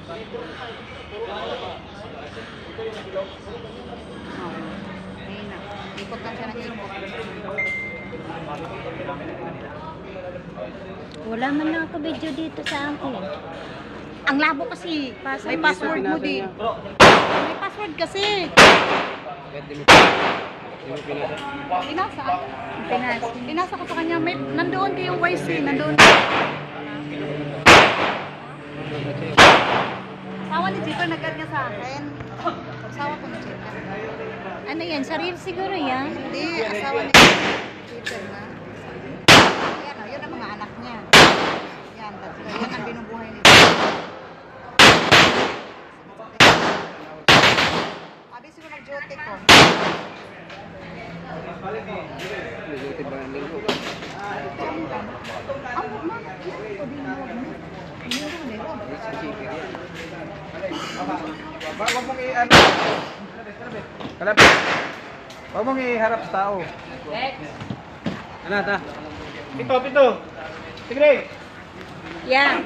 Ayun na. Ikot lang siya ng ikot. Wala man na ako video dito sa akin. Ang labo kasi. May password mo din. May password kasi. Pinasa. Pinasa ko sa kanya. Nandoon din yung YC. Nandoon. Asawa ni Jeter nag-add niya sa akin. Asawa ko ni Jeter. Ano yan? Sarili siguro yan? Hindi, asawa ni Jeter na. Yan o, yun ang mga anak niya. Yan, tatlo. Yan ang binubuhay ni Jeter. Abi siguro nag-jote ko. Ako na. Wag mong i-ano. Kalapit. Wag mong iharap sa tao. Ano ta? Pito. Tigre. Yan.